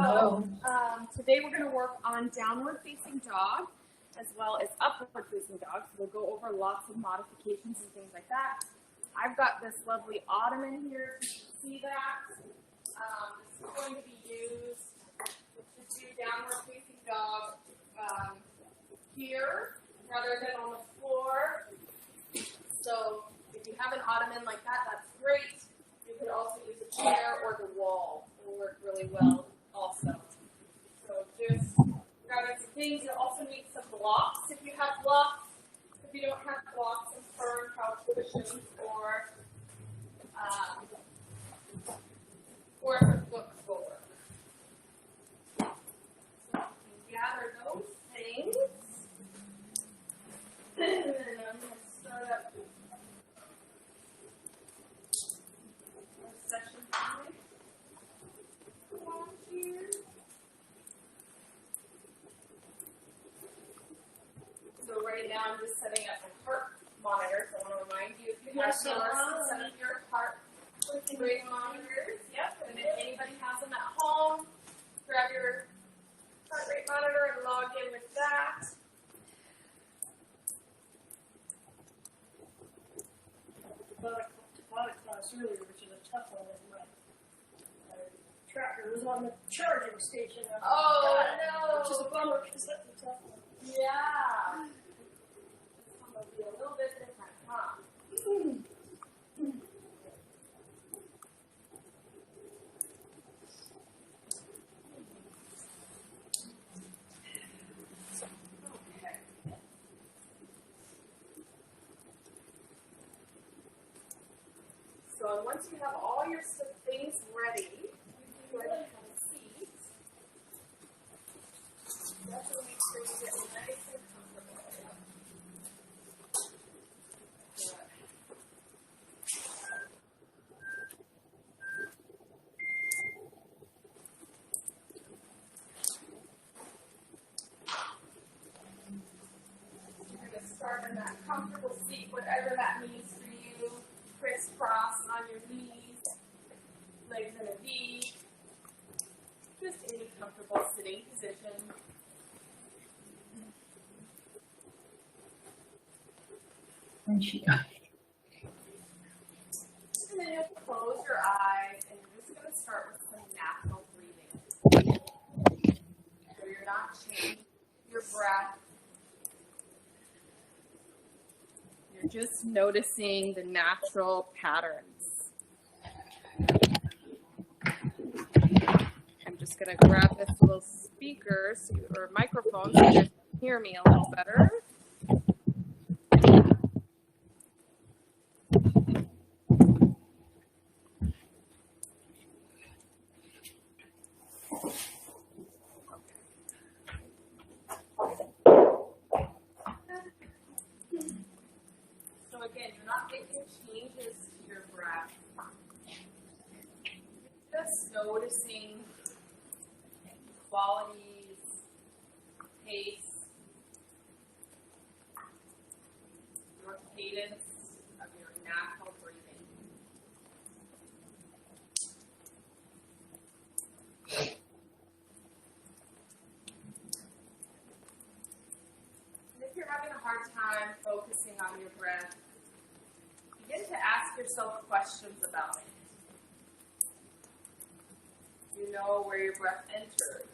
So today we're going to work on downward facing dog as well as upward facing dog. So we'll go over lots of modifications and things like that. I've got this lovely ottoman here, if you can see that. This is going to be used to do downward facing dog here rather than on the floor. So if you have an ottoman like that, that's great. You could also use a chair or the wall. It will work really well also. So just grabbing some things. You'll also need some blocks if you have blocks. If you don't have blocks, some fern couch cushions or some books will work. So you can gather those things. And then I'm going to start up our session time. Here. So right now I'm just setting up my heart monitor. So I want to remind you, if you have yours, set up your heart rate monitors. Yep. And if anybody has them at home, grab your heart rate monitor and log in with that. Taught a class earlier, which is a tough one. My tracker was on the charging station. Oh no! Which is a bummer because that's a tough one. Yeah. This one will be a little bit different, huh? Okay. So once you have all your things ready, you can go ahead and have a seat. Definitely make sure you get nice and comfortable. You're going to start in that comfortable seat, whatever that means for you. Crisscross on your knees, legs in a V. Just any comfortable sitting position. And she And then you'll close your eyes and you're just going to start with some natural breathing. So you're not changing your breath. You're just noticing the natural patterns. I'm just going to grab this little speaker or microphone so you guys can hear me a little better. So again, you're not making changes to your breath. You're just noticing qualities, pace, your cadence of your natural breathing. And if you're having a hard time focusing on your breath, begin to ask yourself questions about it. Do you know where your breath enters?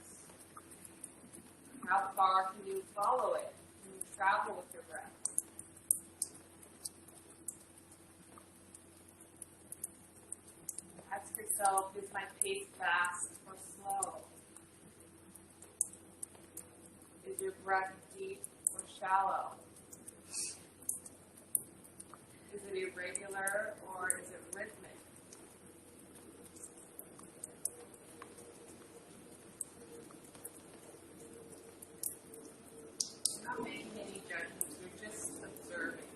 How far can you follow it? Can you travel with your breath? Ask yourself, is my pace fast or slow? Is your breath deep or shallow? Is it irregular or is it rhythmic? You're not making any judgments, you're just observing.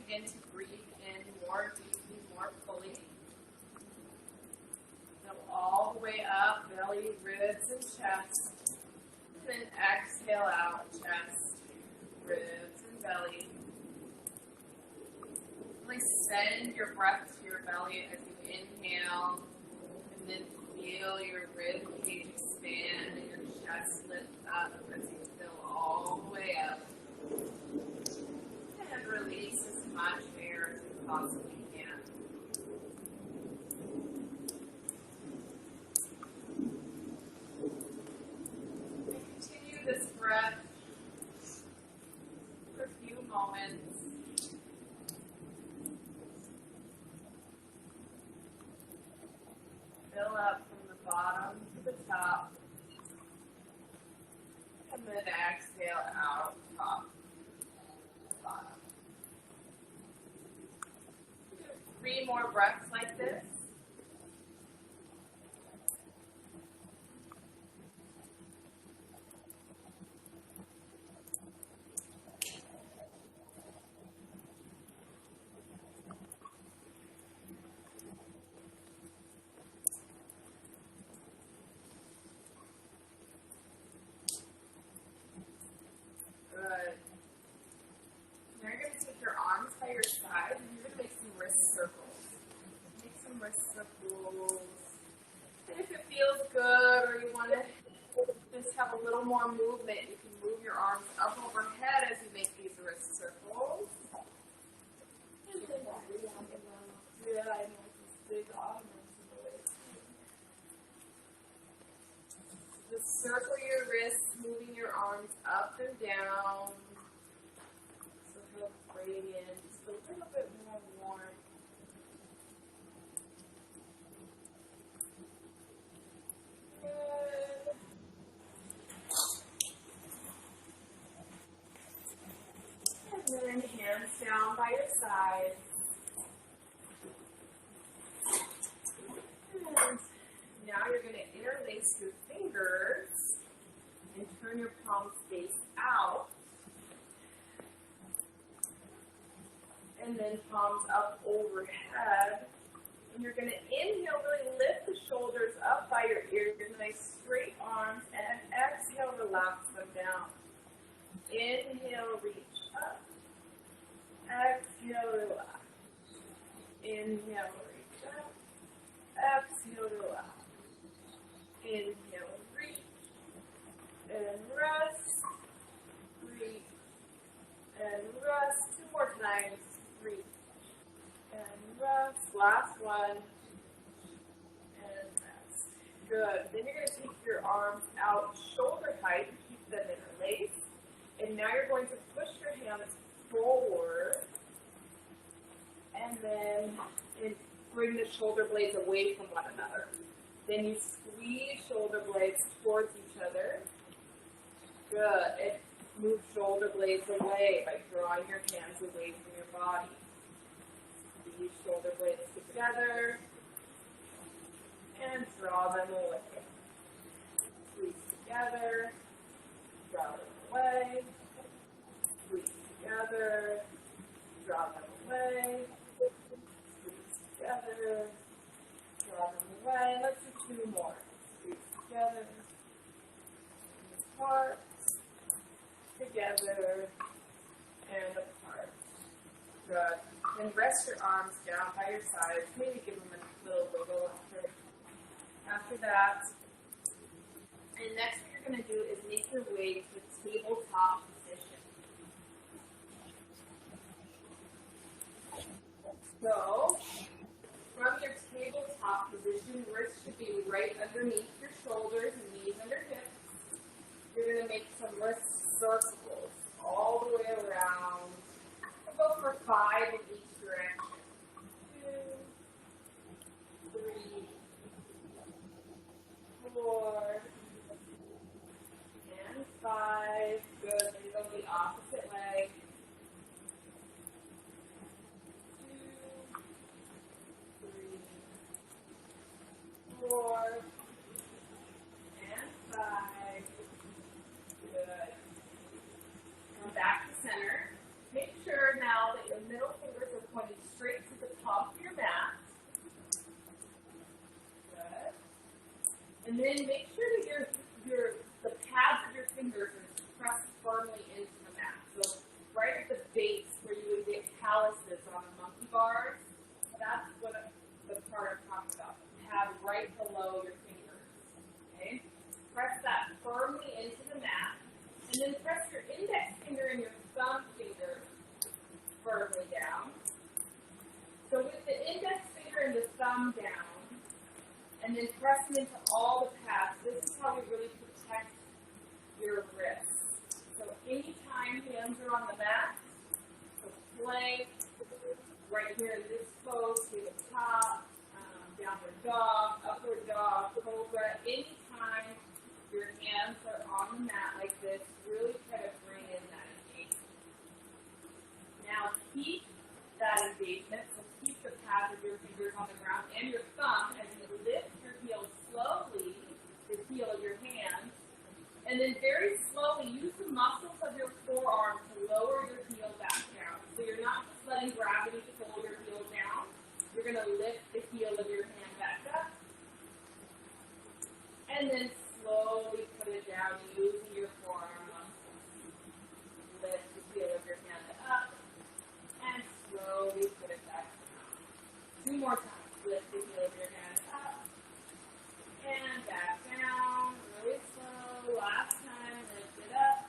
begin to breathe in more deeply, more fully. Go all the way up, belly, ribs, and chest. And then exhale out, chest, ribs, and belly. Really send your breath to your belly as you inhale, and then feel your rib cage expand and your chest lift up as you fill all the way up. And release as much air as you possibly can. And continue this breath for a few moments. Fill up from the bottom to the top. And then exhale out, top, bottom. 3 more breaths like this. Good. Now you're going to take your arms by your side and you're going to make some wrist circles. Make some wrist circles. And if it feels good or you want to just have a little more movement, you can move your arms up overhead as you make these wrist circles. And then yeah, I know this big arm. Just circle your wrists, moving your arms up and down. So feel radiant, just a little bit more warm. Good. And then hands down by your sides. And now you're going to interlace your fingers and turn your palms face out. And then palms up overhead. And you're going to inhale, really lift the shoulders up by your ears, nice straight arms, and exhale, relax them down. Inhale, reach up. Exhale, relax. Inhale, reach up. Exhale, relax. Inhale, reach, and rest, reach, and rest. 2 more times, reach, and rest. Last one, and rest. Good. Then you're going to take your arms out shoulder height, keep them interlaced. And now you're going to push your hands forward, and then bring the shoulder blades away from one another. Then you squeeze shoulder blades towards each other. Good. And move shoulder blades away by drawing your hands away from your body. Squeeze shoulder blades together and draw them away. Squeeze together, draw them away. Squeeze together, draw them away. Squeeze together, draw them away. Let's do 2 more. Squeeze together, apart, together, and apart. Good. Then rest your arms down by your sides. Maybe give them a little wiggle after that. And next what you're going to do is make your way to the tabletop position. So, from your tabletop position, wrists should be right underneath your shoulders and knees under hips. You're going to make some wrist circles all the way around. We'll go for 5 in each direction. 2, 3, 4, and 5. Good. Then go the opposite leg. 2, 3, 4, and 5. Good. Now back to center. Make sure now that your middle finger And then make sure that the pads of your fingers are pressed firmly into the mat. So right at the base where you would get calluses on the monkey bars, that's what the part I'm talking about. The pad right below your fingers. Okay? Press that firmly into the mat. And then press your index finger and your thumb finger firmly down. So with the index finger and the thumb down, and then press them into all the pads, this is how we really protect your wrists. So anytime hands are on the mat, so plank, right here in this pose, tabletop, downward dog, upward dog, cobra, anytime your hands are on the mat like this, really try to bring in that engagement. Now keep that engagement, so keep the pads of your fingers on the ground and your thumb as you lift your heel slowly, the heel of your hand, and then very slowly use the muscles of your forearm to lower your heel back down. So you're not just letting gravity pull your heel down, you're going to lift the heel of your hand back up, and then slowly put it down using your forearm muscles. Lift the heel of your hand up, and slowly put it back down. 2 more times. Lift the heel of your hand up, and back down, really slow. Last time, lift it up,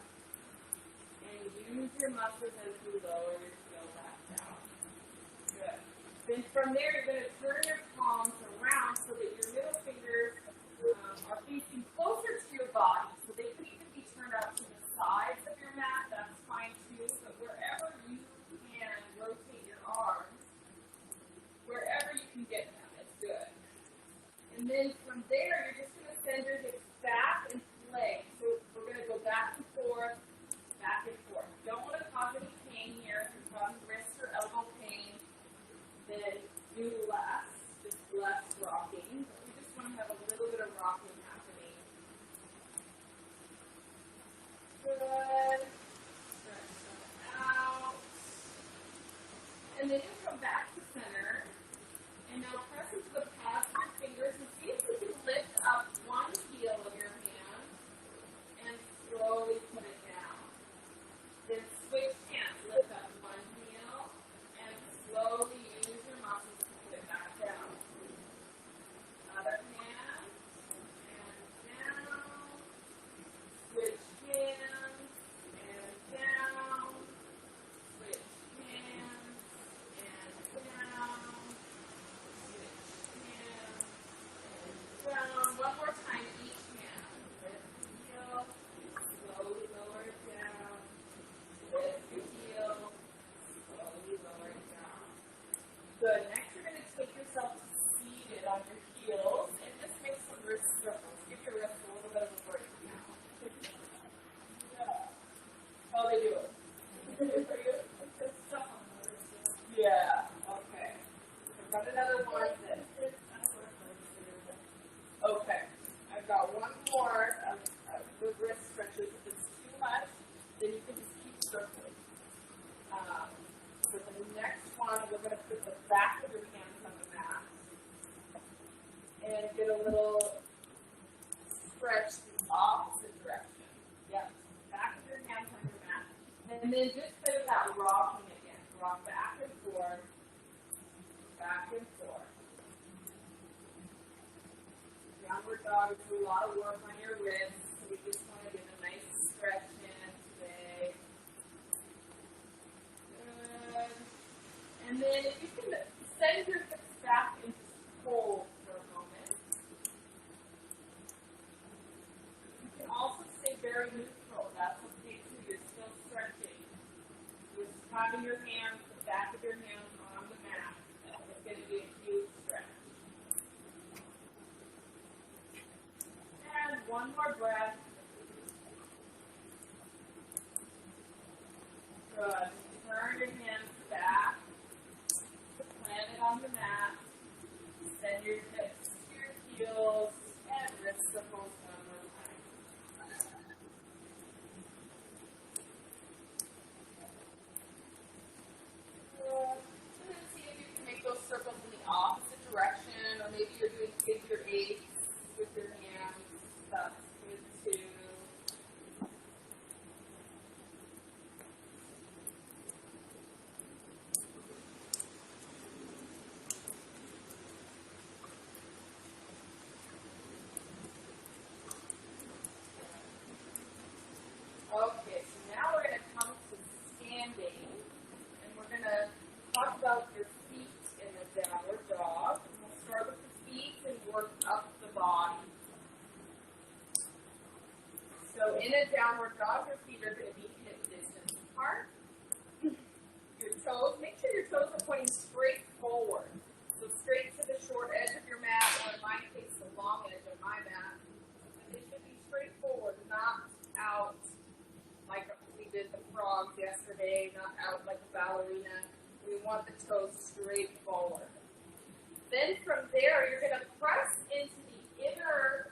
and use your muscles as you lower your heel back down. Good. Then from there, you're going to turn your palms around so that your middle fingers are facing closer to your body. So they could even be turned out to the sides of your mat. That's fine too. But wherever you can rotate your arms, wherever you can get them, it's good. And then from there, you're just going to send your hips back and play. So we're going to go back and forth, back and forth. Don't want to cause any pain here. If you're causing wrist or elbow pain, then do less, just less rocking. But we just want to have a little bit of rocking happening. Good. Stretch them out. And then you come back to center. And now press into the pads of your fingers and see if you can lift up one heel of your hand and slowly put it down. Then switch hands. Lift up one heel and slowly use your muscles to put it back down. Other hand and down. Switch hands and down. Switch hands and down. One more time, each hand. Lift the heel, slowly lower it down. Lift your heel, slowly lower it down. Good. Next, you're going to take yourself seated on your heels and just make some wrist circles. Give your wrists a little bit of a break now. Yeah. How they do it? For you? It's tough on the wrist. Yeah. Okay. I've got another one. Okay, I've got one more of the wrist stretches. If it's too much, then you can just keep circling. So the next one, we're going to put the back of your hands on the mat and get a little stretch the opposite direction. Yep, back of your hands on your mat. And then just play with that rocking again. Rock back and forth, back and forth. Downward dog is a lot of work on your wrists, so we just want to get a nice stretch in today. Good. And then if you can send your hips back and just hold for a moment. You can also stay very neutral. That's okay too. You're still stretching. Just having your hands, the back of your hands on the mat. It's going to be a huge stretch. And one more breath. Good. Turn your hands back. Plant it on the mat. Send your hips to your heels and wrist circles one more time. Good. a downward dog, your feet are going to be hip distance apart. Your toes, make sure your toes are pointing straight forward. So straight to the short edge of your mat, or in my case, the long edge of my mat. And they should be straight forward, not out like we did the frogs yesterday, not out like a ballerina. We want the toes straight forward. Then from there, you're going to press into the inner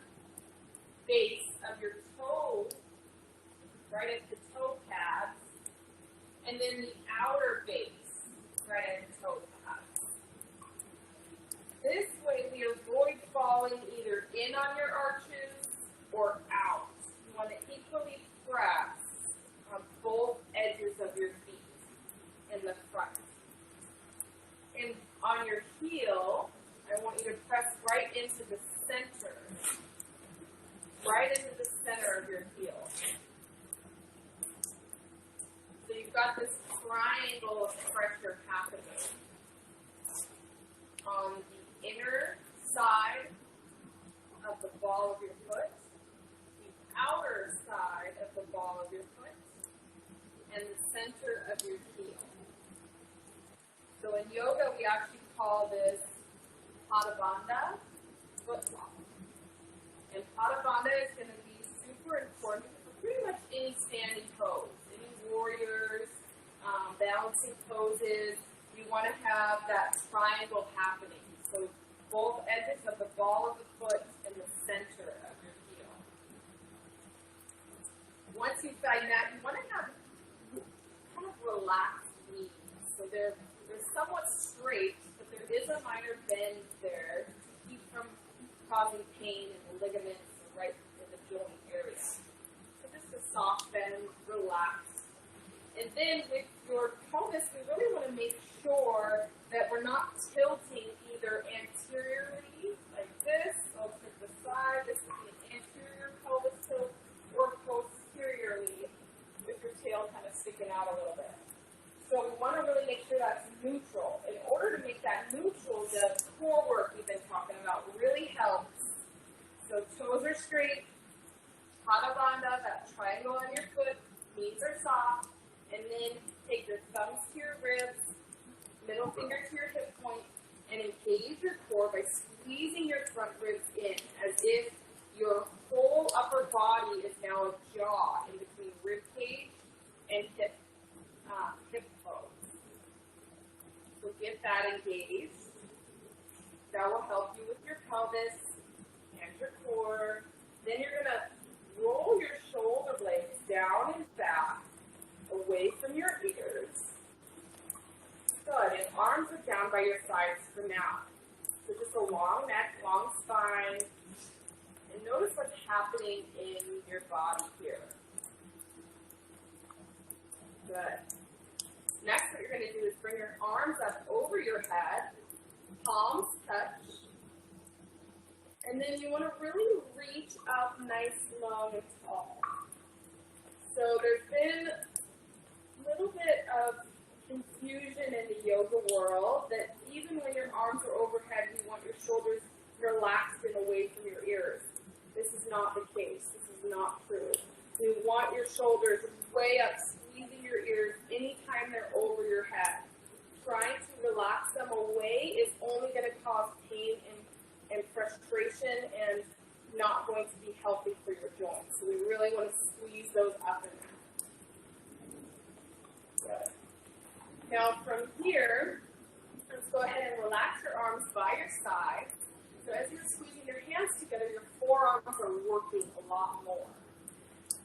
base of your toes, right at the toe pads, and then the outer base, right at the toe pads. This way, we avoid falling either in on your arches or out. You want to equally press on both edges of your feet in the front. And on your heel, I want you to press right into the center. Right into the center of your heel. So you've got this triangle of pressure happening on the inner side of the ball of your foot, the outer side of the ball of your foot, and the center of your heel. So in yoga, we actually call this Pada Bandha, foot lock. And Pada Bandha is going to be super important for pretty much any standing pose, any warriors, balancing poses. You want to have that triangle happening. So both edges of the ball of the foot and the center of your heel. Once you find that, you want to have kind of relaxed knees. So they're somewhat straight, but there is a minor bend there to keep from causing pain in the ligaments right in the joint area. So just a soft bend, relax. And then with your pelvis, we really want to make sure that we're not tilting either anteriorly, like this, or to the side, this would be an anterior pelvis tilt, or posteriorly with your tail kind of sticking out a little bit. So we want to really make sure that's neutral. In order to make that neutral, the core work we've been talking about really helps. So toes are straight, Pada Bandha, that triangle on your foot, knees are soft, and then take your thumbs to your ribs, middle finger to your hip point, and engage your core by squeezing your front ribs in, as if your whole upper body is now a jaw in between rib cage and hip bones. So get that engaged. That will help you with your pelvis and your core. Then you're going to roll your shoulder blades down and back, away from your ears. Good. And arms are down by your sides for now. So just a long neck, long spine. And notice what's happening in your body here. Good. Next, what you're going to do is bring your arms up over your head, palms touch, and then you want to really reach up nice, long, and tall. So there's been a little bit of confusion in the yoga world that even when your arms are overhead, you want your shoulders relaxed and away from your ears. This is not the case. This is not true. You want your shoulders way up, squeezing your ears anytime they're over your head. Trying to relax them away is only going to cause pain and frustration and not going to be healthy for your joints. So we really want to squeeze those up and down. Good. Now from here, let's go ahead and relax your arms by your side. So as you're squeezing your hands together, your forearms are working a lot more.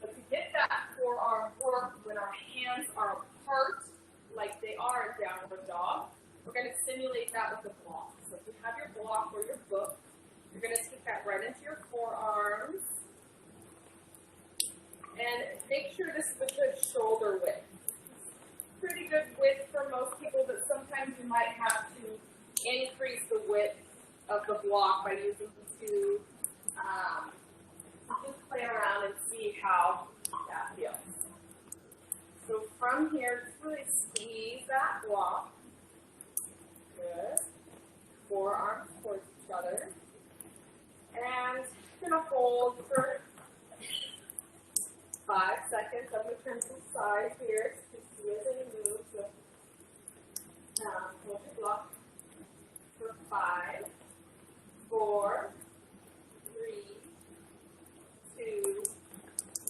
But to get that forearm work when our hands are apart, like they are in downward dog, we're going to simulate that with a block. So if you have your block or your book, you're going to stick that right into your forearms. And make sure this is a good shoulder width. Pretty good width for most people, but sometimes you might have to increase the width of the block by using the two. Just play around and see how that feels. So from here, just really squeeze that block. Good. Forearms towards each other. And going to hold for 5 seconds. I'm going to turn to the side here to see as any move. So, hold your block for 5, 4, 3, 2,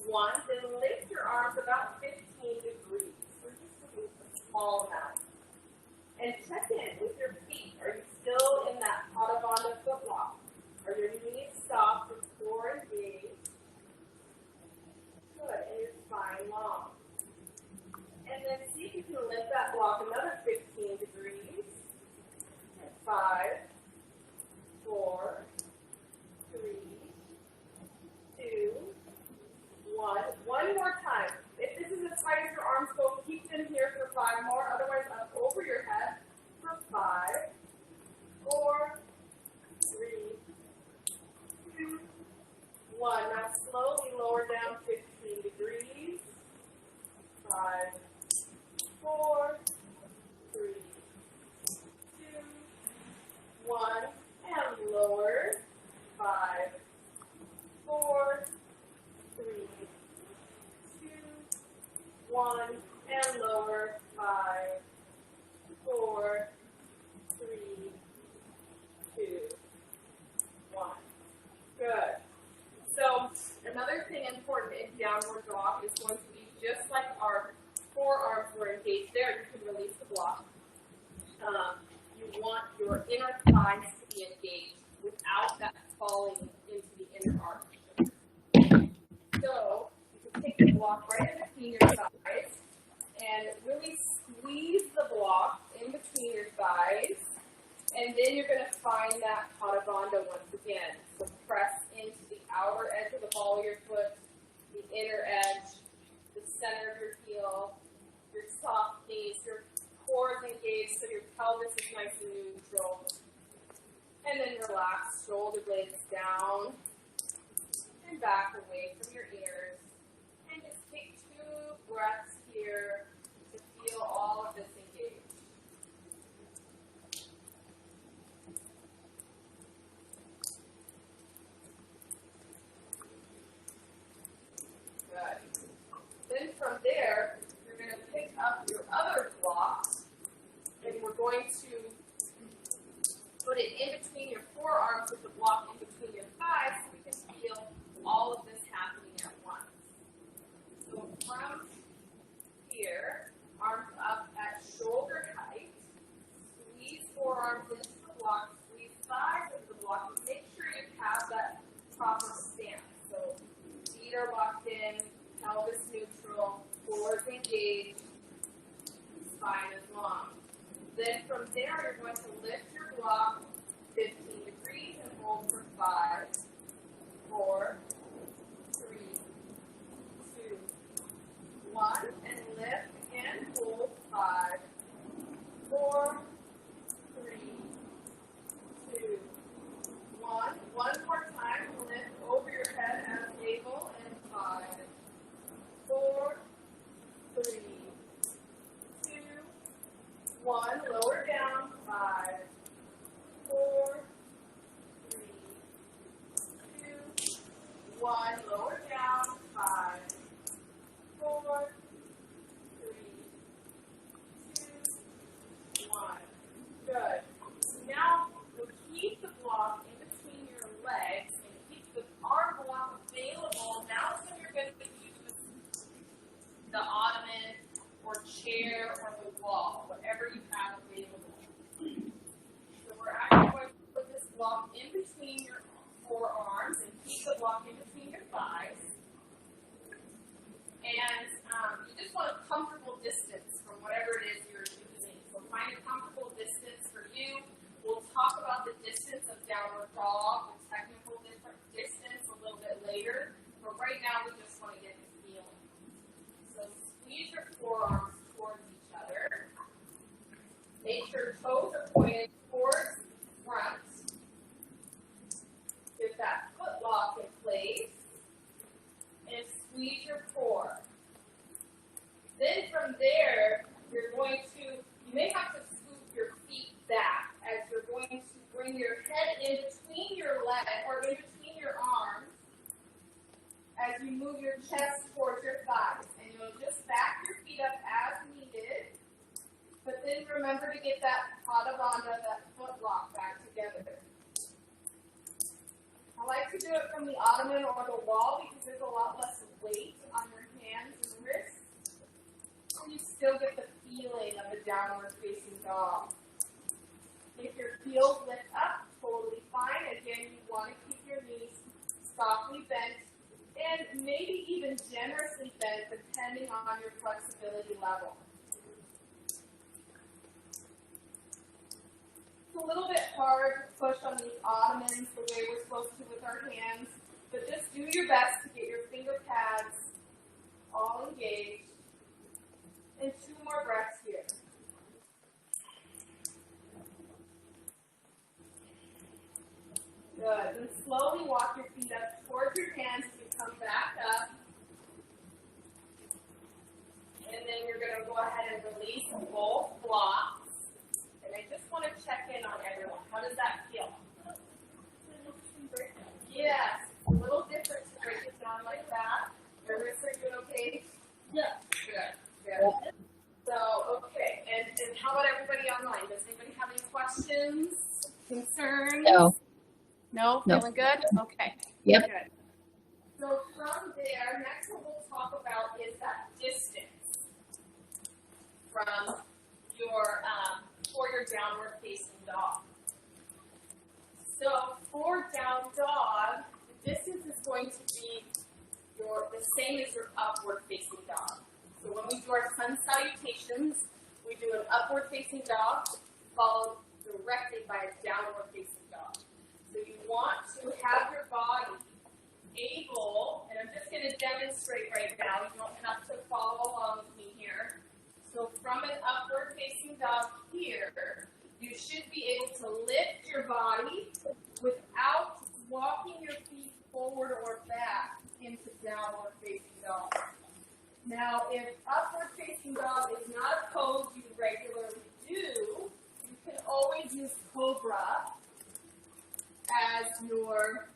1. Then lift your arms about 15 degrees. We're just looking for a small amount. And check in with your feet. Are you still in that Padavanda foot lock? Are your knees soft with core engaged? Good. And your spine long. And then see if you can lift that block another 15 degrees. And 5, 4, 3, 2, 1. One more time. If this is as tight as your arms go, keep them here for 5 more. Otherwise, up over your head for 5, 4, 3, 2, 1. Now slowly lower down 15 degrees. 5, 4, 3, 2, 1. And lower. 5, 4, 3, 2, 1. And lower. 5, 4, 3, 2, 1. Good. So another thing important in downward dog is going to be just like our forearms were engaged there. You can release the block. You want your inner thighs to be engaged without that falling into the inner arch. So you can take the block right in between your thighs and really squeeze the block in between your thighs. And then you're going to find that Padavanda once again. So press into the outer edge of the ball of your foot, the inner edge, the center of your heel, your soft knees, your core is engaged so your pelvis is nice and neutral. And then relax, shoulder blades down and back away from your ears. And just take 2 breaths here to feel all of this engaged. Good. Then from there, you're going to pick up your other block, and we're going to put it in between your forearms with the block in between your thighs so we can feel all of this happening at once. So from here, arms up at shoulder height, squeeze forearms into the block, squeeze thighs into the block, and make sure you have that proper stance. So feet are locked in, pelvis neutral, core is engaged, spine is long. Then from there, you're going to lift your block 15 degrees and hold for 5, 4, 3, 2, 1, and lift and hold 5, 4, 3, 2, 1. One more time, lift over your head as able, and 5, 4, 3, 2, 1. Lower down, 5, 4, 3, 2, 1. Lower down, 5, 4, 3, 2, 1. Good. Now, we'll keep the block in between your legs and keep the arm block available. Now is when you're going to use the ottoman or chair or the wall, whatever you have available. So we're actually going to put this block in between your forearms and keep the block in between your thighs. And you just want a comfortable distance from whatever it is you're using. So find a comfortable distance for you. We'll talk about the distance of downward dog, the technical distance a little bit later. But right now we just want to get the feeling. So squeeze your forearms towards each other. Make sure toes are pointed towards front. Get that foot lock in place. And squeeze your core. Then from there, you're going to, you may have to scoop your feet back as you're going to bring your head in between your legs or in between your arms as as you move your chest towards your thighs. And you'll just back your feet up as needed. But then remember to get that Pada Bandha, that foot lock back together. I like to do it from the ottoman or the wall because there's a lot less weight on your hands and wrists. And you still get the feeling of the downward facing dog. If your heels lift up, totally fine. Again, you want to keep your knees softly bent and maybe even generously bent depending on your flexibility level. It's a little bit hard to push on these ottomans the way we're supposed to with our hands, but just do your best to get your finger pads all engaged. And 2 more breaths here. Good. Then slowly walk your feet up towards your hands as you come back up. And then you're going to go ahead and release both blocks. And I just want to check in on everyone. How does that feel? Yes. A little different to break it down like that. Your wrists are doing okay? Yeah. Good. Good. So, okay. And how about everybody online? Does anybody have any questions, concerns? No. No? No. Feeling good? Okay. Yep. Good. So from there, next what we'll talk about is that distance from your, for your downward facing dog. So for down dog, the distance is going to be the same as your upward facing dog. So when we do our sun salutations, we do an upward facing dog followed directly by a downward facing dog. So you want to have your body able, and I'm just going to demonstrate right now. You don't have to follow along with me here. So from an upward facing dog here, you should be able to lift your body without walking your feet forward or back into downward facing dog. Now, if upward facing dog is not a pose you regularly do, you can always use cobra as your,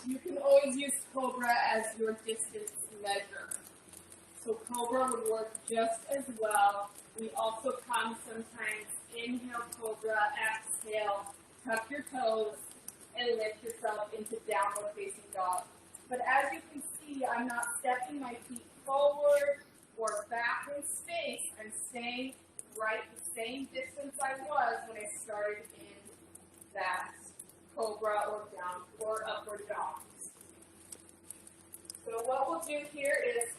you can always use cobra as your distance measure. So cobra would work just as well. We also come sometimes inhale cobra, exhale, tuck your toes, and lift yourself into downward facing dog. But as you can see, I'm not stepping my feet forward or back in space. I'm staying right the same distance I was when I started in that cobra or down or upward dog. So what we'll do here is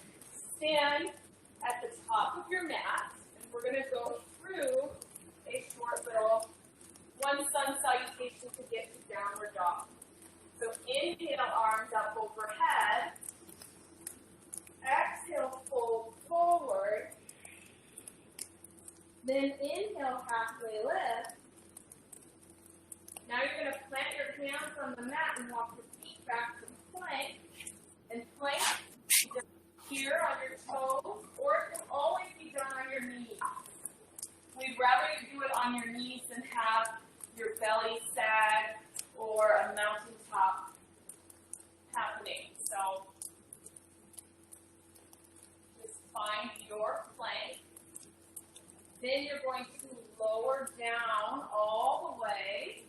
stand at the top of your mat, and we're going to go through a short little one sun salutation to get to downward dog. So inhale, arms up overhead. Exhale, fold forward. Then inhale, halfway lift. Now you're going to plant your hands on the mat and walk your feet back to plank. And plank just here on your toes, or it can always be done on your knees. We'd rather you do it on your knees than have your belly sag or a mountaintop happening. So just find your plank. Then you're going to lower down all the way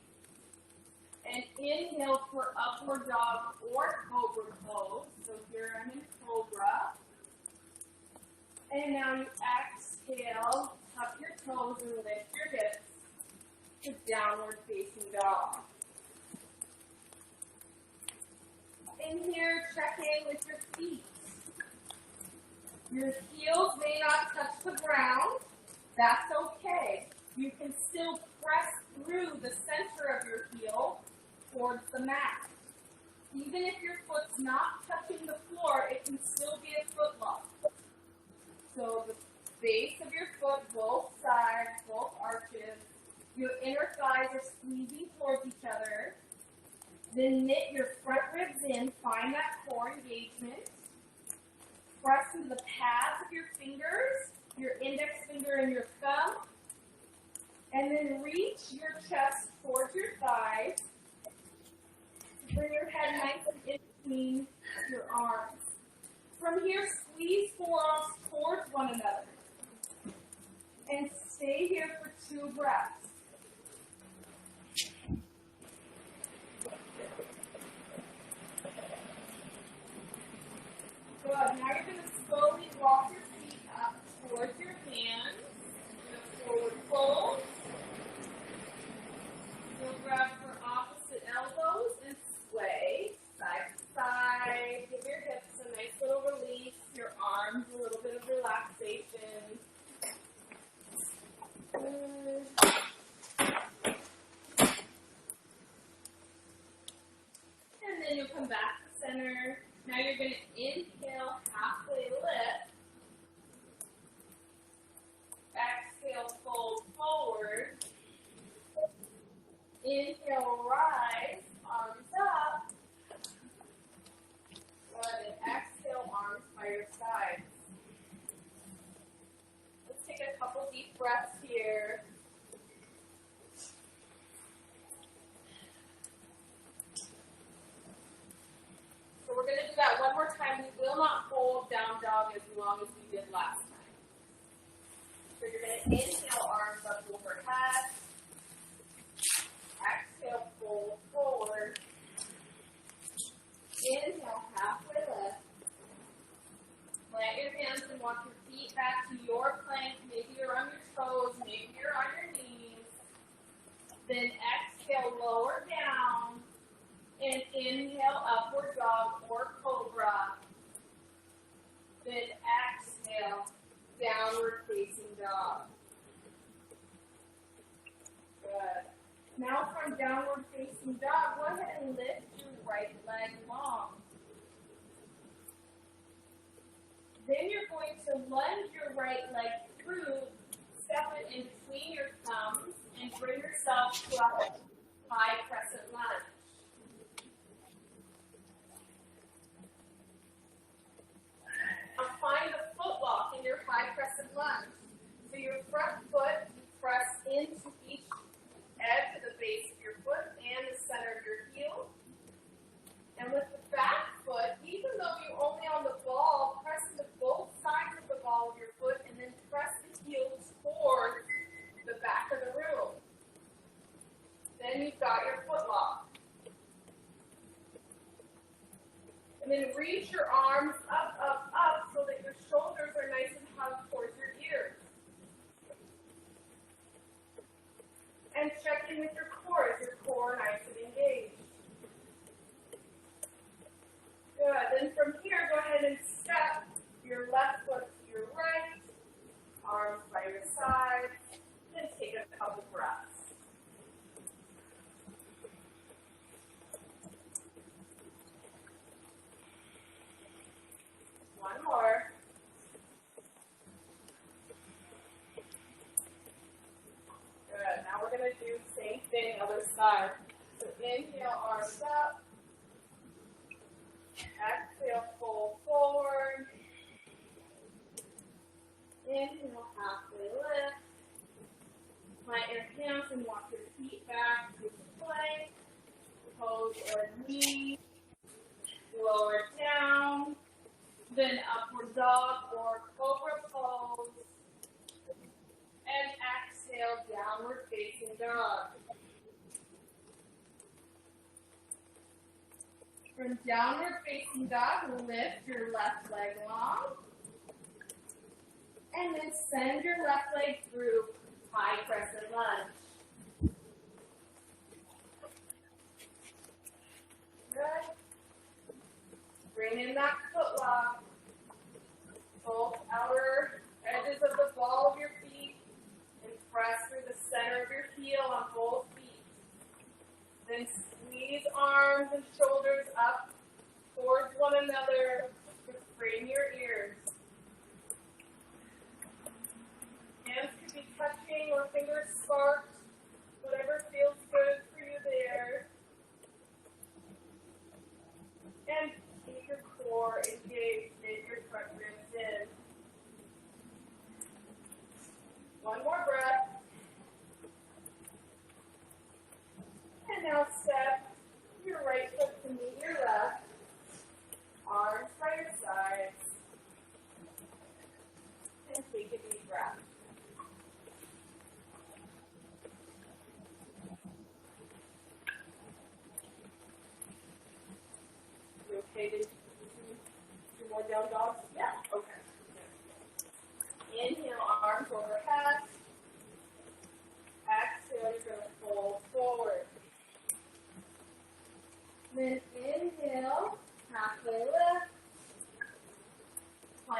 and inhale for upward dog or cobra pose. So here I'm in cobra. And now you exhale, tuck your toes and lift your hips to downward facing dog. In here, check in with your feet. Your heels may not touch the ground. That's okay. You can still press through the center of your heel towards the mat. Even if your foot's not touching the floor, it can still be a foot lock. So the base of your foot, both sides, both arches, your inner thighs are squeezing towards each other. Then knit your front ribs in, find that core engagement. Press into the pads of your fingers, your index finger and your thumb. And then reach your chest towards your thighs. Bring your head nice and in between your arms. From here, squeeze forearms towards one another. And stay here for 2 breaths. Good. Now you're going to slowly walk your feet up towards your hands. Forward fold. You'll grab for opposite elbows and sway side to side. Give your hips a nice little release. Your arms a little bit of relaxation. And then you'll come back to center. Now you're going to inhale, halfway lift. Exhale, fold forward. Inhale, rise, arms up. Good, and exhale, arms by your sides. Let's take a couple deep breaths here. So we're going to do that one more time. We will not hold down dog as long as we did last time. So you're going to inhale, arms up overhead. Exhale, fold forward. Inhale, halfway lift. Plant your hands and walk your feet back to your plank. Maybe you're on your toes, maybe you're on your knees. Then exhale, lower down. And inhale, upward dog or cobra. Then exhale, downward facing dog. Good. Now from downward facing dog, go ahead and lift your right leg long. Then you're going to lunge your right leg through, step it in between your thumbs, and bring yourself to a high crescent lunge. Now find a foot lock in your high crescent lunge. So your front foot, you press into each edge of the base of your foot and the center of your heel. And with the back foot, even though you're only on the ball, press into both sides of the ball of your foot and then press the heel towards the back of the room. Then you've got your foot lock. And then reach your arms up, up, up so that your shoulders are nice and hugged towards your ears. And check in with your core. Is your core nice and engaged? Good. Then from here, go ahead and step your left foot to your right, arms by your side, and take a couple breaths. One more. Good. Now we're going to do the same thing, other side. So inhale, arms up. Exhale, fold forward. Inhale, halfway lift. Plant your hands and walk your feet back to the plank. Pose or knee. Lower down. Then upward dog or cobra pose. And exhale, downward facing dog. From downward facing dog, lift your left leg long. And then send your left leg through high crescent lunge. Good. Bring in that foot lock. Both outer edges of the ball of your feet and press through the center of your heel on both feet. Then squeeze arms and shoulders up towards one another to frame your ears. Hands could be touching or fingers sparked, whatever feels good for you there. And keep your core engaged.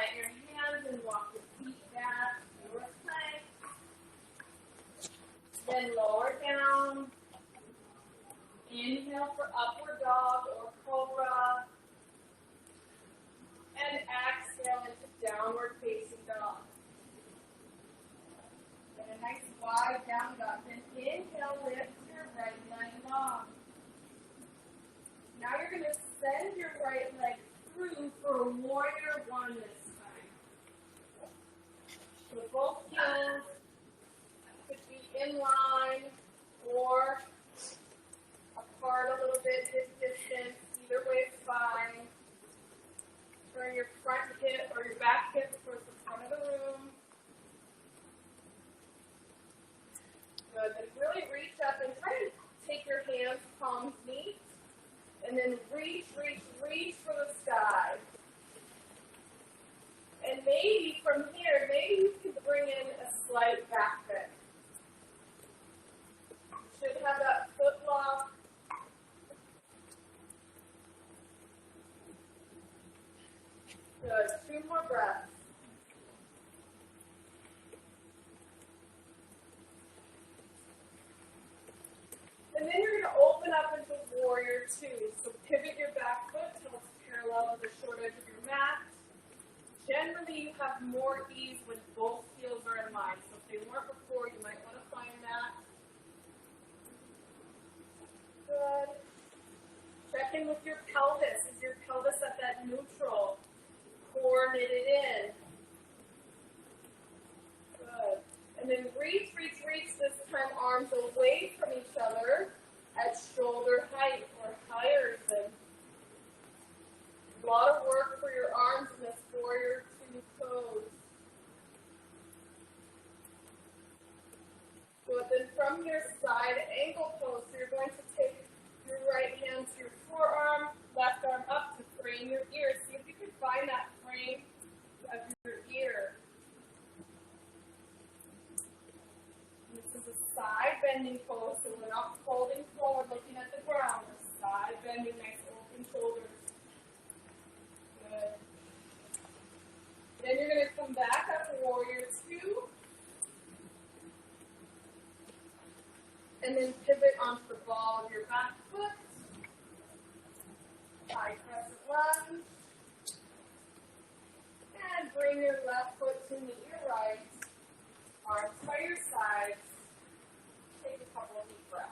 plant your hands and walk your feet back. Lower plank. Then lower down. Inhale for upward dog or cobra. And exhale into downward facing dog. And a nice wide down dog. Then inhale, lift your right leg long. Now you're going to send your right leg through for warrior one this time. So both heels could be in line or apart a little bit, hip distance. Either way is fine. Turn your front hip or your back hip towards the front of the room. Good. Then really reach up and try to take your hands, palms meet. And then reach, reach, reach for the sky. And maybe from here, maybe you can bring in a slight back bend. You should have that foot lock. Good. 2 more breaths. And then you're going to open up into warrior two. So pivot your back foot till it's parallel to the short edge of your mat. Generally, you have more ease when both heels are in line. So if they weren't before, you might want to find that. Good. Check in with your pelvis. Is your pelvis at that neutral? Core knitted in. Good. And then reach, reach, reach, this time arms away from each other at shoulder height or higher than. A lot of work for your arms in this warrior two pose. Good. Then from your side angle pose, so you're going to take your right hand to your forearm, left arm up to frame your ear. See if you can find that frame of your ear. This is a side bending pose, so we're not folding forward looking at the ground. We're side bending, nice open shoulders. Good. Then you're going to come back up to warrior two. And then pivot onto the ball of your back foot. Side crescent lunge. And bring your left foot to meet your right. Arms by your sides. Take a couple of deep breaths.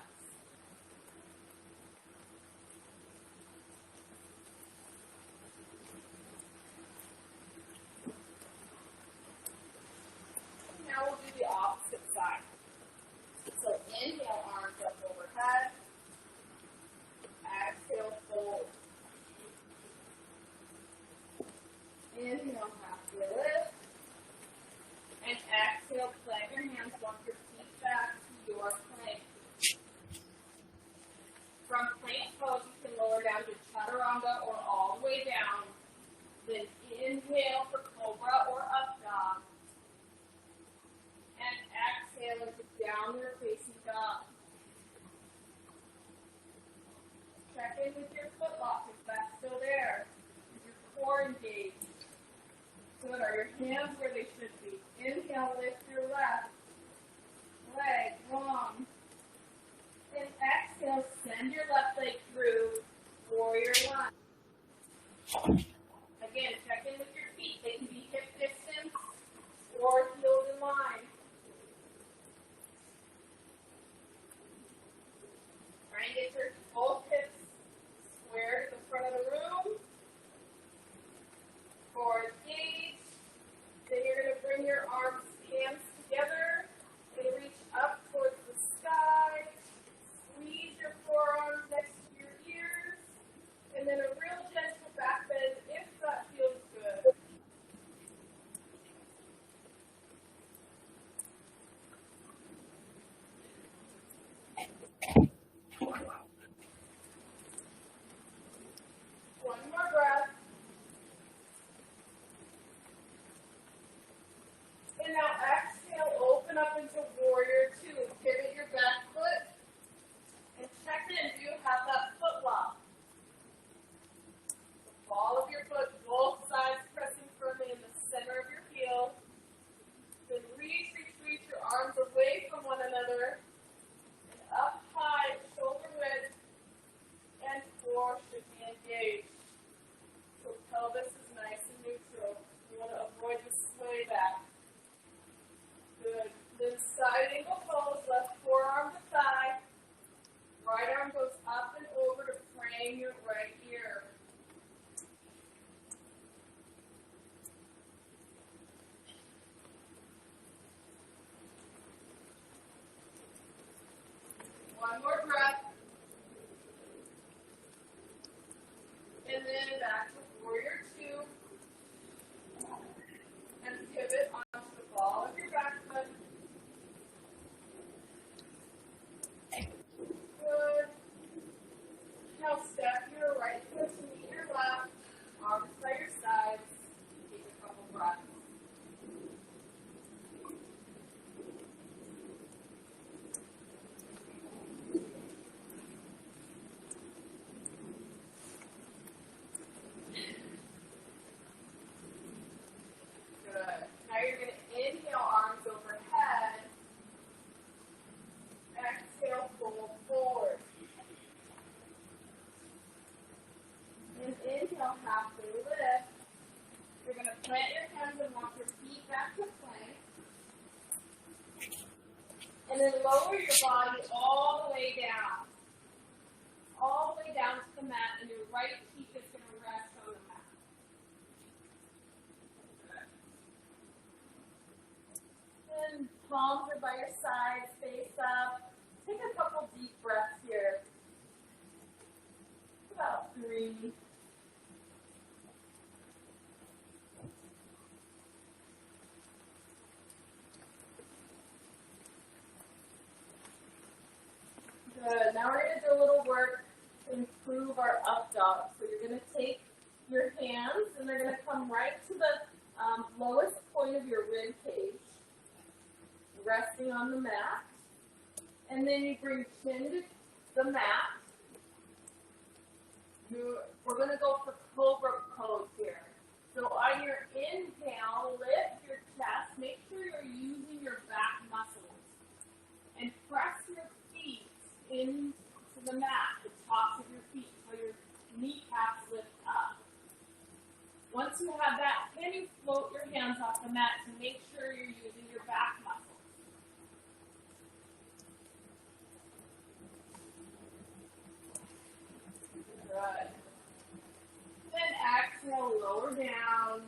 Now we'll do the opposite side. So inhale, arms up overhead. Exhale, fold. Inhale, halfway lift. And exhale, plant your hands, walk your feet back to your plank. From plank pose, you can lower down to chaturanga or all the way down. Then inhale for cobra or up dog. And exhale into downward facing dog. Check in with your foot lock if that's still there. Is your core engaged? Good. Are your hands where they should be? Inhale, lift your left leg long. And exhale, send your left leg through warrior one. Again, check in with your feet. They can be hip distance or heels in line. Try and get your both hips square to the front of the room. Forward gaze. Then you're going to bring your arms, hands together and reach up towards the sky. Squeeze your forearms next to your ears. And then a real gentle back bend plant your hands and walk your feet back to plank. And then lower your body all the way down. All the way down to the mat, and your right cheek is going to rest on the mat. And palms are by your sides, face up. Take a couple deep breaths here. About 3. Good. Now we're going to do a little work to improve our up dog. So you're going to take your hands and they're going to come right to the lowest point of your rib cage, resting on the mat. And then you bring chin to the mat. We're going to go for cobra pose here. So on your inhale, lift your chest. Make sure you're using your back muscles. And press your feet into the mat, the tops of your feet, so your kneecaps lift up. Once you have that, can you float your hands off the mat to make sure you're using your back muscles? Good. Then exhale, lower down,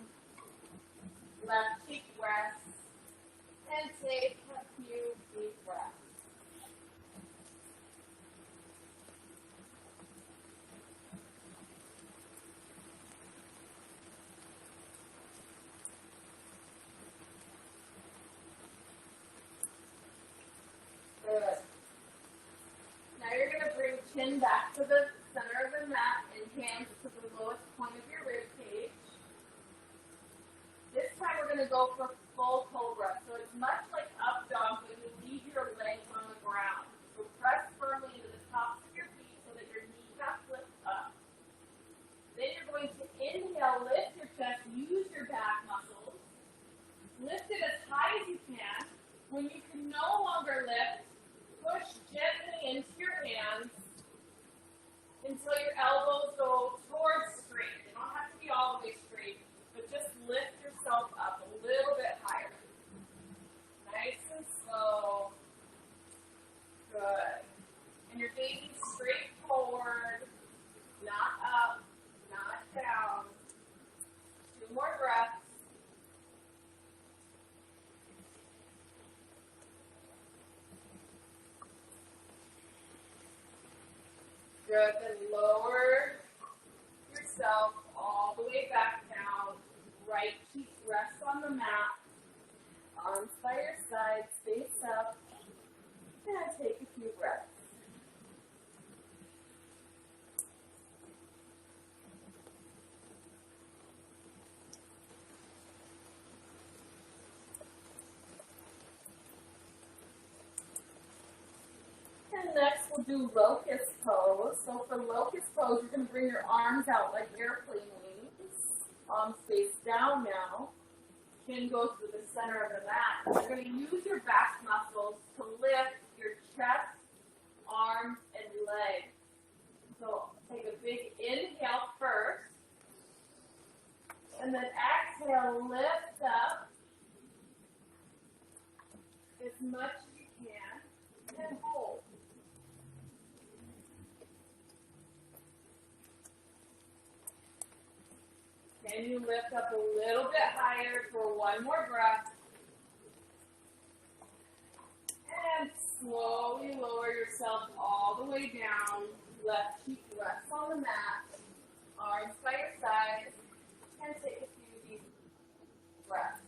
left cheek rests, and take a few deep breaths. Good. Now you're going to bring chin back to the center of the mat and hands to the lowest point of your rib cage. This time we're going to go for full cobra. So it's much like up dog, but you leave your legs on the ground. So press firmly into the tops of your feet so that your kneecaps lift up. Then you're going to inhale, lift your chest, use your back muscles. Lift it as high as you can. When you can no longer lift, push gently into your hands until your elbows go towards straight. They don't have to be all the way straight, but just lift yourself up a little bit higher. Nice and slow. Good. And you're gazing straight forward, not up, not down. 2 more breaths. Good, then lower yourself all the way back down. Right cheek rests on the mat. Arms by your sides, face up. And take a few breaths. And next we'll do locust pose. So for locust pose, you're going to bring your arms out like airplane wings. Palms face down now. Chin goes to the center of the mat. You're going to use your back muscles to lift your chest, arms, and legs. So take a big inhale first. And then exhale, lift up as much as you can, and hold. Can you lift up a little bit higher for 1 more breath? And slowly lower yourself all the way down. Left cheek rests on the mat. Arms by your sides. And take a few deep breaths.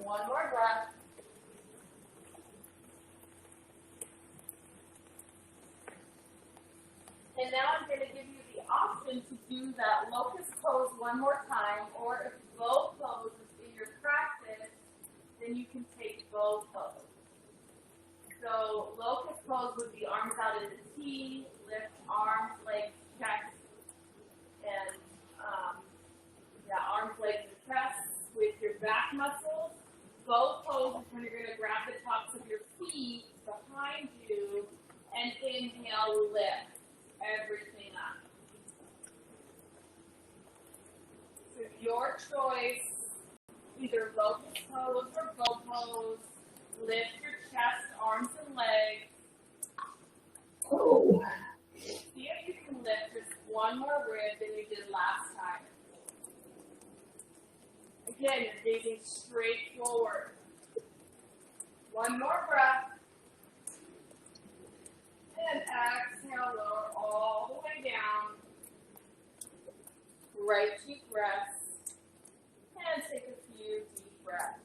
One more breath. And now I'm going to give you the option to do that locust pose 1 more time, or if both poses in your practice, then you can take both poses. So locust pose would be arms out in the T, lift arms, legs, chest, and arms, legs, and chest with your back muscles. Both feet behind you, and inhale, lift everything up. So your choice, either locust pose or bow pose. Lift your chest, arms, and legs. Oh. See if you can lift just one more rib than you did last time. Again, you're gazing straight forward. One more breath. And exhale, lower all the way down. Right cheek rests. And take a few deep breaths.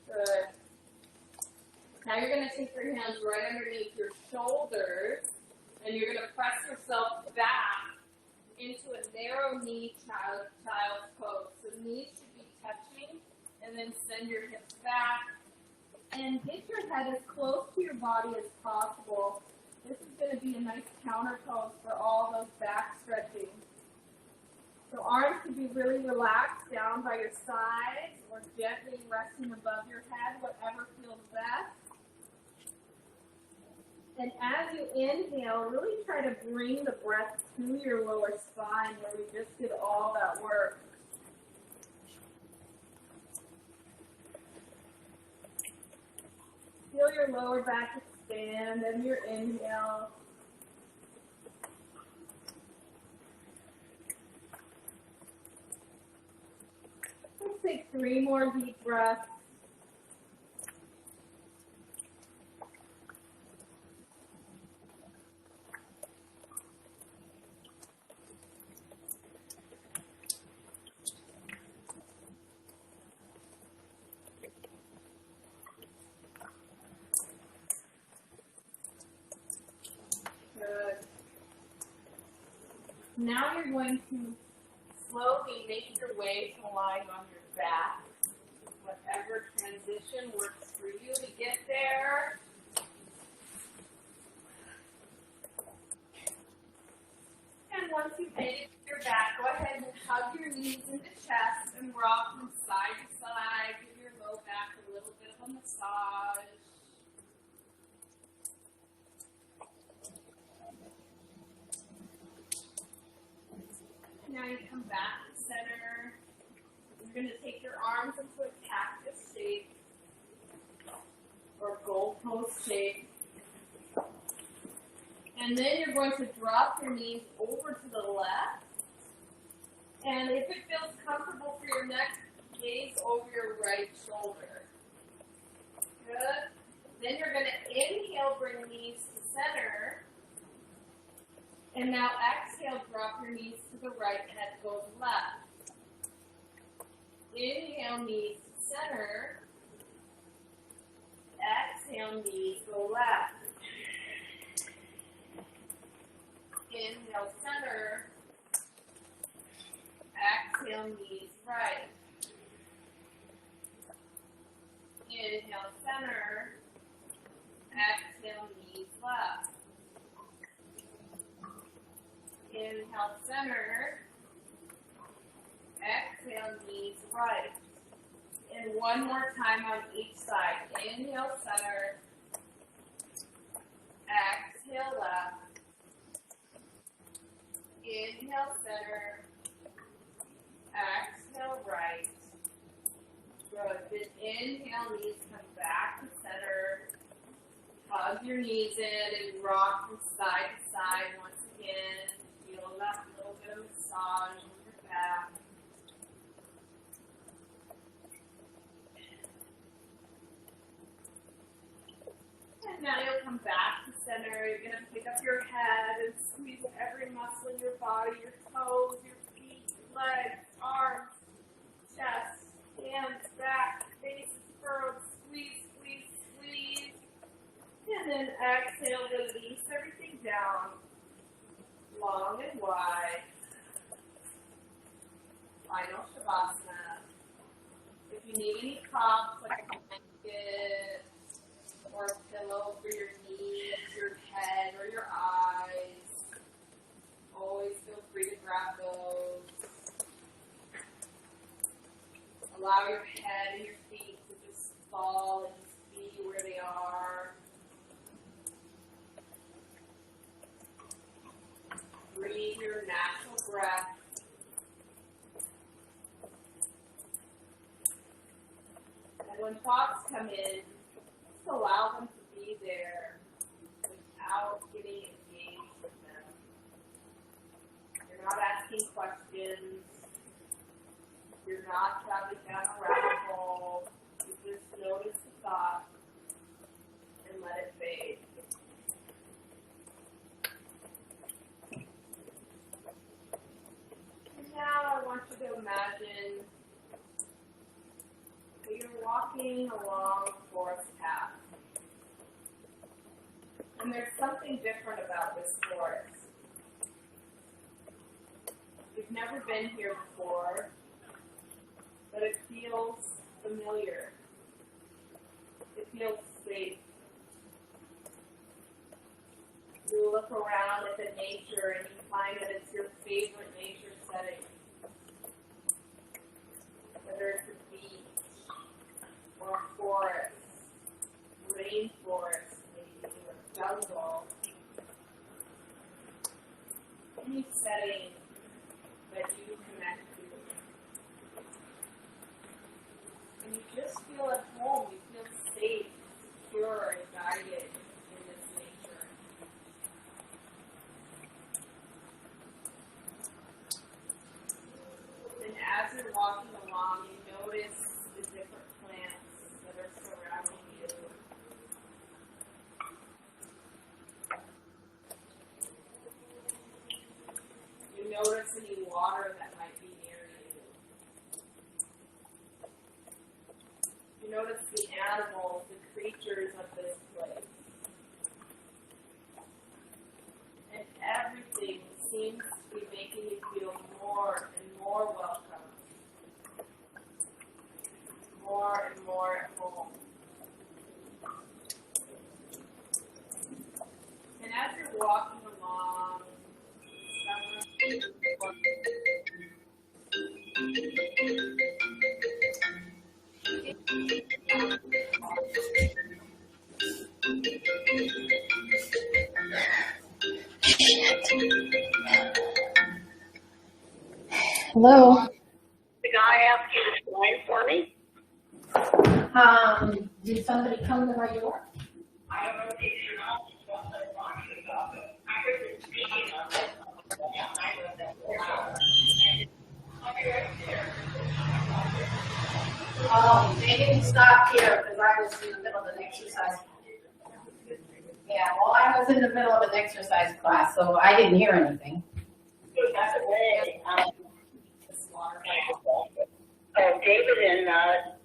Good. Now you're going to take your hands right underneath your shoulders, and you're going to press yourself back into a narrow knee child's pose. So knees should be touching, and then send your hips back. And get your head as close to your body as possible. This is going to be a nice counter pose for all those back stretching. So arms can be really relaxed down by your sides or gently resting above your head, whatever feels best. And as you inhale, really try to bring the breath to your lower spine where we just did all that work. Feel your lower back expand and your inhale. Let's take 3 more deep breaths. Good. Now you're going to slowly make your way to lying on your back. Whatever transition works for you to get there. And once you've made it to your back, go ahead and hug your knees into chest and rock from side to side. Give your low back a little bit of a massage. Now you come back to center. You're going to take your arms into a cactus shape or goalpost shape. And then you're going to drop your knees over to the left. And if it feels comfortable for your neck, gaze over your right shoulder. Good. Then you're going to inhale, bring knees to center. And now exhale, drop your knees to the right, head goes left. Inhale, knees to center. Exhale, knees go left. Inhale, center. Exhale, knees right. Inhale, center. Exhale, knees left. Inhale, center. Exhale, knees right. And one more time on each side. Inhale, center. Exhale, left. Inhale, center. Exhale, right. Good. Then inhale, knees come back to center. Hug your knees in and rock from side to side once again. Feel that little bit of massage on your back. And now you'll come back to center. You're going to pick up your head and squeeze every muscle in your body, your toes, your feet, legs, arms, chest, hands, back, face, furrowed, squeeze, squeeze, squeeze. And then exhale, release everything down, long and wide. final Shavasana. If you need any props, like a blanket or a pillow for your knees, your head, or your eyes, always feel free to grab those. Allow your head and your feet to just fall and just be where they are. Breathe your natural breath. And when thoughts come in, just allow them to be there without getting engaged with them. You're not asking questions. You're not traveling down a rabbit hole. You just notice the thought and let it fade. And now I want you to imagine that you're walking along a forest path. And there's something different about this forest. You've never been here before, but it feels familiar. It feels safe. You look around at the nature and you find that it's your favorite nature setting. Whether it's a beach or a forest, rainforest, maybe, or jungle. Any setting that you connect to. And you just feel at home, you feel safe, secure, and guided in this nature. And as you're walking along, you notice the different plants that are surrounding you. You notice any water that might be near you. You notice the animals, the creatures of this place. And everything seems to be making you feel more and more welcome. More and more at home. And as you're walking along, Hello. The guy asked you to sign for me? Did somebody come to my door? I don't know if you're not supposed to talk to about it. I heard him speaking on it. Yeah, I know that. I'll be right there. Oh, they didn't stop here because I was in the middle of an exercise. Yeah, well, I was in the middle of an exercise class, so I didn't hear anything. That's okay. David and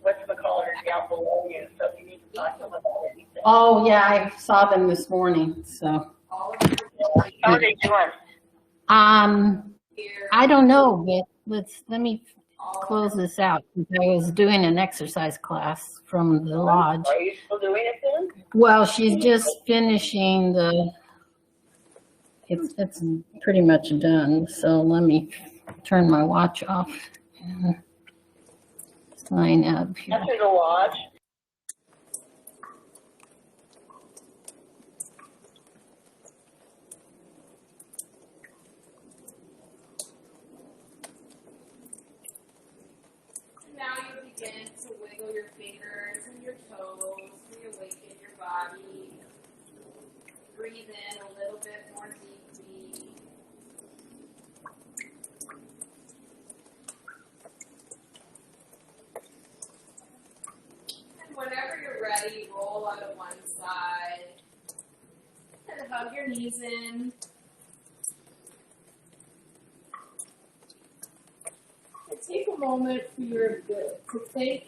whatchamacallit down below you, so if you need to talk to them about anything. Oh, yeah, I saw them this morning, so. How are they doing? I don't know, but let me close this out. I was doing an exercise class from the lodge. Are you still doing it then? Well, she's just finishing it's pretty much done. So let me turn my watch off. Sign up here. After the lodge. now you begin to wiggle your fingers and your toes, reawaken your body. Breathe in a little bit more deeply. And whenever you're ready, roll out of one side. And hug your knees in. And take a moment to thank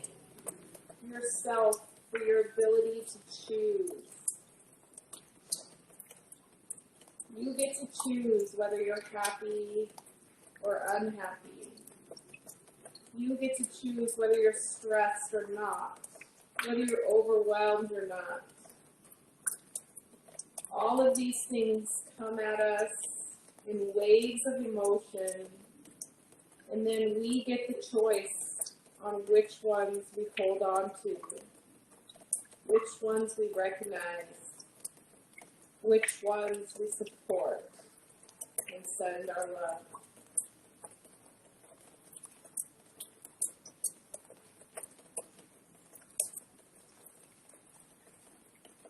yourself for your ability to choose. You get to choose whether you're happy or unhappy. You get to choose whether you're stressed or not, whether you're overwhelmed or not. All of these things come at us in waves of emotion, and then we get the choice on which ones we hold on to, which ones we recognize, which ones we support and send our love.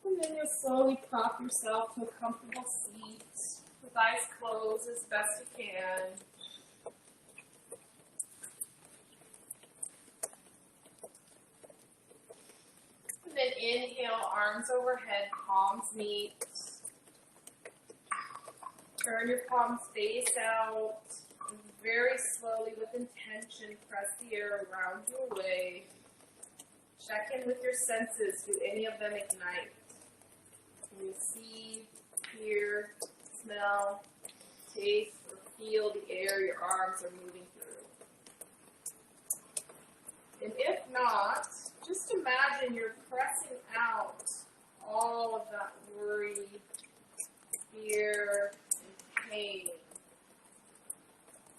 And then you'll slowly prop yourself to a comfortable seat with eyes closed as best you can. And then inhale, arms overhead, palms meet. Turn your palms face out. And very slowly, with intention, press the air around you away. Check in with your senses. Do any of them ignite? Can you see, hear, smell, taste, or feel the air your arms are moving through? And if not, just imagine you're pressing out all of that worry, fear, and pain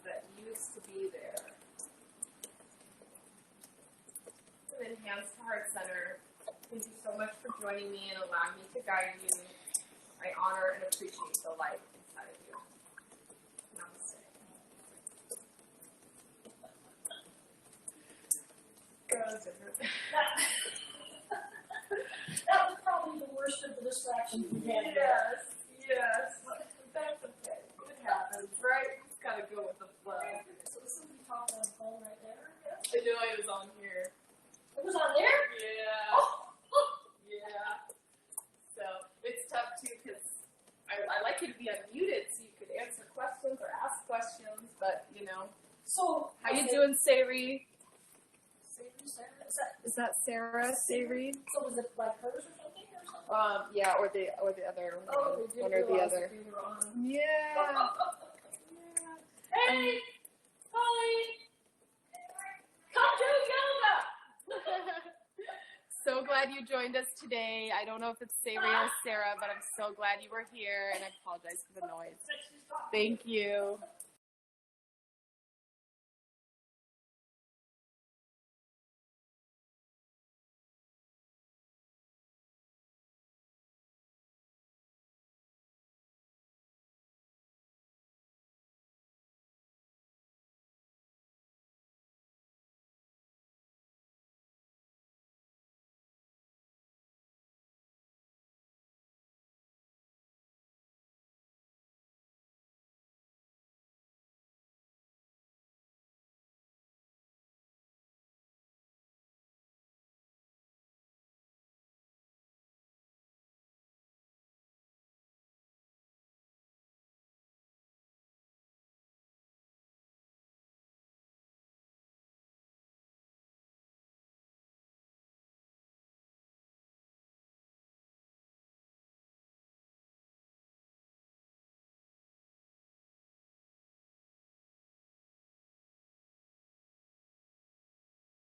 that used to be there. And then hands to heart center. Thank you so much for joining me and allowing me to guide you. I honor and appreciate the light inside of you. Namaste. That was different. That was probably the worst of the distractions we had. Yes, yes. That's okay. It happens, right? Just gotta go with the flow. So was somebody talking on the phone right there? I know it was on here. It was on there? Yeah. Yeah. So it's tough too because I like you to be unmuted so you could answer questions or ask questions, but you know. So How you doing, Sari? Sarah? Is that Sarah, Sari? So was it like hers or something or something? Yeah, or the other Oh, we one didn't or the realize other. that we were on. Yeah. Hey, Holly, come do yoga. So glad you joined us today. I don't know if it's Sari or Sarah, but I'm so glad you were here, and I apologize for the noise. Thank you.